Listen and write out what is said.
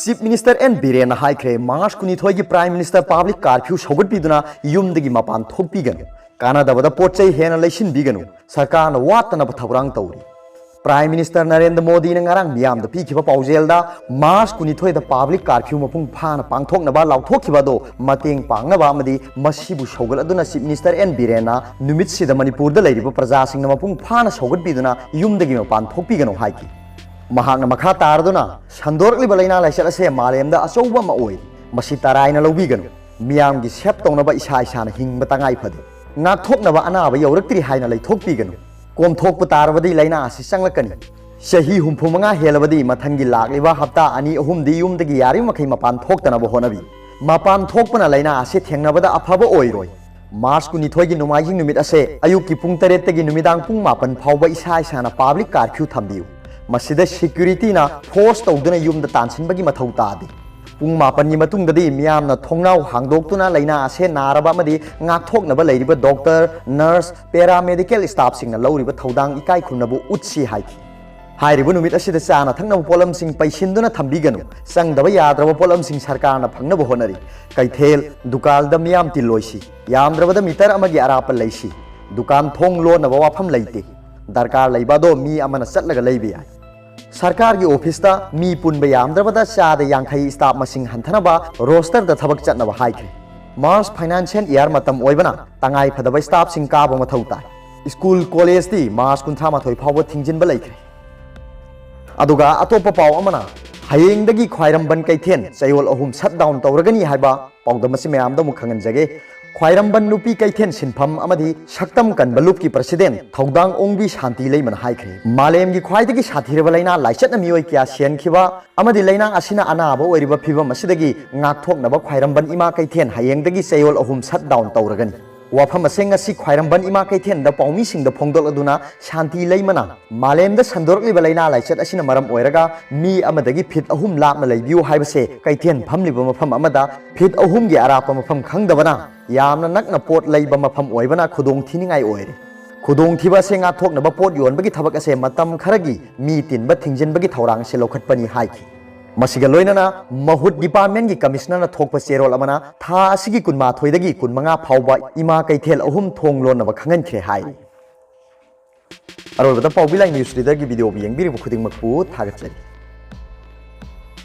Chief minister N Biren हाइख्रे मार्च कुनिथोय की prime minister public curfew सौगटपीदुना युमदगी मपान थोकपीगनु कानादबदा पोटचै हेना लैसिनबीगनु सरकारना वातनब थौरांग तौरी prime minister Narendra Modi ने ngarang miyamda pikhiba paujel मार्च कुनिथोय public curfew मपुंग फाना पांगथोकनबा लाउथोखिबादो मतेंग पांगनबा अमदि मसिबु सौगलदुना chief minister N बीरेना नुमितसिदा मणिपुरदा लैरिबा प्रजासिंगना मपुंग फाना सौगटपीदुना युमदगी मपान थोकपीगनु हाइकी महांगना मखा तारदुना संदोरलिबा लैना लाइचत असे मालेमदा अचौबा मा ओइ मसि तराइना लौबीगनु मियामगी सेप तौनबा इसा इसाना हिंगबा तंगाइ फदे नाथोकनबा अनाबा यौरक्तरि हाइना लैथोकपीगनु कोमथोक तारबदी लैना आसि चंगलकनी चही 65 हेलबदी मथंगी लागलिबा हप्ता अनि अहुमदी युमदगी यारि मखै मपान थोकतनबा होनबी मपान थोकपना लैना आसि थेंगनबदा अफबा ओइरोय मार्च कुनिथोयगी नुमाइजिंग नुमित असे अयुक्की पुंग 8 तगी नुमिदांग पुंग 9 फावबा इसा इसाना पब्लिक कर्फ्यू थंबियु मसिदा सिक्युरिटीना फोर्स तौदुना युमदा तानसिनबगी मथौ तादे पुंग 9 की मतुंगददी मियामना थोंगनाव हांगदोक्तुना लैना आसे नारबा अमदि ngaktoknaba लैरिबा डॉक्टर नर्स पैरामेडिकल स्टाफ सिंगना लौरिबा थौदांग इकाई खुनबु उत्सी हाइखि हाइरिबु नुमित असिदा चाना थंगनबु पोलम सिंग पैसिनदुना थंबिगनु संगदबा याद्रबा पोलम सिंग सरकारना फंगनबु होनरी कैथेल दुकालदा मियाम तिलोइसी यामद्रबदा मीटर अमगी अराप लैसी दुकान थोंग लोनबा वाफम लैते दरकार लैबादो मी अमना चटलगा लैबे याय सरकार की ऑफिस मी पुनब यामद्रबदा चाद यांखै स्टाफ मसिंग हंथनबा रोस्टर द थबक चटनबा हाइख्रे मार्च फाइनेंशियल ईयर मतम ओइबना तंगाई फदबा स्टाफ सिंग काबो मथौ ताय स्कूल कॉलेज दी मार्च 38 फावबा थिंजिनबा लैख्रे अदुगा अतोप पाव अमना हयेंदगी ख्वाइरमबन कैथेन चयोल अहुम शट डाउन तौरगनी हाइबा पाउदमसि मयामदा मुखंगन जगे ख्वाइरमबन नुपी कैथेन सिनफम अमदी शक्तम कनबलुप की प्रेसिडेंट थौदांग ओंबी शांति लैमन हाइख्रे मालेम की ख्वाइदगी साथीरबा लैना लाइचतना मियोय क्या सेनखिबा अमदी लैना असिना अनाबा ओइरिबा फिबम असिदगी ngaktoknaba ख्वाइरमबन इमा कैथेन हयेंदगी चयोल अहुम शट डाउन तौरगनी वाफम असेंग असि ख्वाइरमबन इमा कैथेन द पौमी सिंग द फोंदोलदुना शांति लैमना मालेम द संदोरलिबा लैना लाइचत असिना मरम ओइरगा मी अमदगी फिट अहुम लापना लैबियु हाइबसे कैथेन फमलिबा मफम अमदा फिट अहुम गी अरापा मफम खंगदबना यामना नकना पोट लैबा मफम ओइबना खुदोंग थिनिंगाई ओइरे खुदोंग थिबा से ngaktoknaba पोट योनबगी थबक असे मतम खरगी मी तिनबा थिंजिनबगी थौरांग से लौखटपनी हाइखि मसिगा लोइनना महुत डिपार्टमेंट की कमिश्नर थोकप चेरोल अमना था असिगी कुनमा थोइदगी 15 फावबा इमा कैथेल अहुम थोंग लोनबा खंगनख्रे हाइ अरोबदा पाउबिलाइ न्यूज रीडर की वीडियो येंबिरिबु खुदिंगमकपु थागतलि।